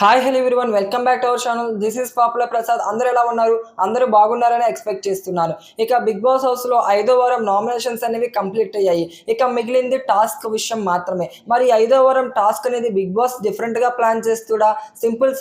Hi hello everyone, welcome back to our channel. This is popular Prasad. అందరూ ఎలా ఉన్నారు? అందరూ బాగున్నారని ఎక్స్పెక్ట్ చేస్తున్నాను. ఇక బిగ్ బాస్ హౌస్లో 5వ వారం నామినేషన్స్ అనేవి కంప్లీట్ అయ్యాయి. ఇక మిగిలింది టాస్క్ విషయం మాత్రమే. మరి 5వ వారం టాస్క్ అనేది బిగ్ బాస్ డిఫరెంట్గా ప్లాన్ చేస్తాడా,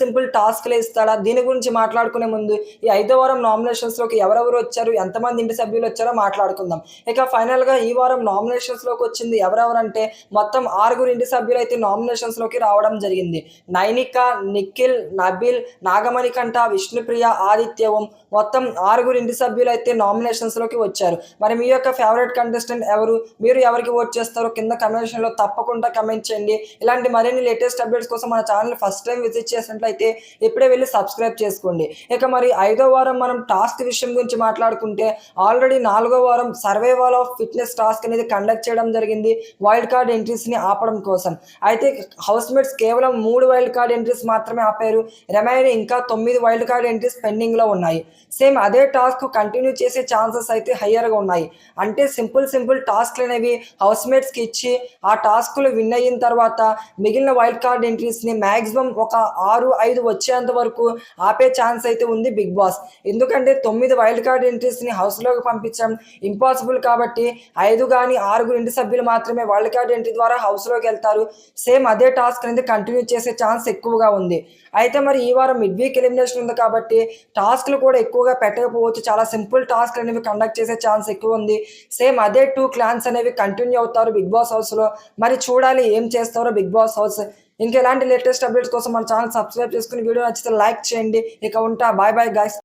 సింపుల్ టాస్క్లే ఇస్తాడా? దీని గురించి మాట్లాడుకునే ముందు ఈ 5వ వారం నామినేషన్స్లోకి ఎవరెవరు వచ్చారు, ఎంతమంది ఇంటి సభ్యులు వచ్చారో మాట్లాడుకుందాం. ఇక ఫైనల్గా ఈ వారం నామినేషన్స్లోకి వచ్చింది ఎవరెవరంటే మొత్తం 6 ఇంటి సభ్యులు అయితే నామినేషన్స్లోకి రావడం జరిగింది. నైనిక, నిఖిల్, నబిల్, నాగమణికంఠ, విష్ణుప్రియ, ఆదిత్య ఓం మొత్తం 6 ఇంటి సభ్యులు అయితే నామినేషన్స్లోకి వచ్చారు. మరి మీ యొక్క ఫేవరెట్ కంటెస్టెంట్ ఎవరు? మీరు ఎవరికి ఓట్ చేస్తారో కింద కమెంట్స్లో తప్పకుండా కమెంట్ చేయండి. ఇలాంటి మరిన్ని లేటెస్ట్ అప్డేట్స్ కోసం మన ఛానల్ ఫస్ట్ టైం విజిట్ చేసినట్లయితే ఇప్పుడే వెళ్ళి సబ్స్క్రైబ్ చేసుకోండి. ఇక మరి 5వ వారం మనం టాస్క్ విషయం గురించి మాట్లాడుకుంటే ఆల్రెడీ 4వ వారం సర్వైవల్ ఆఫ్ ఫిట్నెస్ టాస్క్ అనేది కండక్ట్ చేయడం జరిగింది, వైల్డ్ కార్డ్ ఎంట్రీస్ని ఆపడం కోసం. అయితే హౌస్మేట్స్ కేవలం 3 వైల్డ్ కార్డ్ ఎంట్రీస్ మాత్రమే ఆపారు. రిమైనింగ్ ఇంకా 9 వైల్డ్ కార్డ్ ఎంట్రీస్ పెండింగ్లో ఉన్నాయి. సేమ్ అదే టాస్క్ కంటిన్యూ చేసే ఛాన్సెస్ అయితే హయ్యర్గా ఉన్నాయి. అంటే సింపుల్ టాస్క్లు అనేవి హౌస్మేట్స్కి ఇచ్చి ఆ టాస్క్లు విన్ అయిన తర్వాత మిగిలిన వైల్డ్ కార్డ్ ఎంట్రీస్ని మ్యాక్సిమం ఒక 6-5 వచ్చేంత వరకు ఆపే ఛాన్స్ అయితే ఉంది బిగ్ బాస్. ఎందుకంటే 9 వైల్డ్ కార్డ్ ఎంట్రీస్ని హౌస్లోకి పంపించడం ఇంపాసిబుల్ కాబట్టి 5 కానీ 6 ఇంటి సభ్యులు మాత్రమే వైల్డ్ కార్డ్ ఎంట్రీ ద్వారా హౌస్లోకి వెళ్తారు. సేమ్ అదే టాస్క్ అనేది కంటిన్యూ చేసే ఛాన్స్ ఎక్కువగా ఉంది. అయితే మరి ఈ వారం మిడ్ వీక్ ఎలిమినేషన్ ఉంది కాబట్టి టాస్క్లు కూడా ఎక్కువగా పెట్టకపోవచ్చు. చాలా సింపుల్ టాస్క్లు అనేవి కండక్ట్ చేసే ఛాన్స్ ఎక్కువ ఉంది. సేమ్ అదే 2 క్లాన్స్ అనేవి కంటిన్యూ అవుతారు బిగ్ బాస్ హౌస్లో. మరి చూడాలి ఏం చేస్తారో బిగ్ బాస్ హౌస్. ఇంకెలాంటి లేటెస్ట్ అప్డేట్స్ కోసం మన ఛానల్ సబ్స్క్రైబ్ చేసుకుని వీడియో నచ్చితే లైక్ చేయండి. ఇక ఉంటా, బాయ్ బాయ్ గైస్.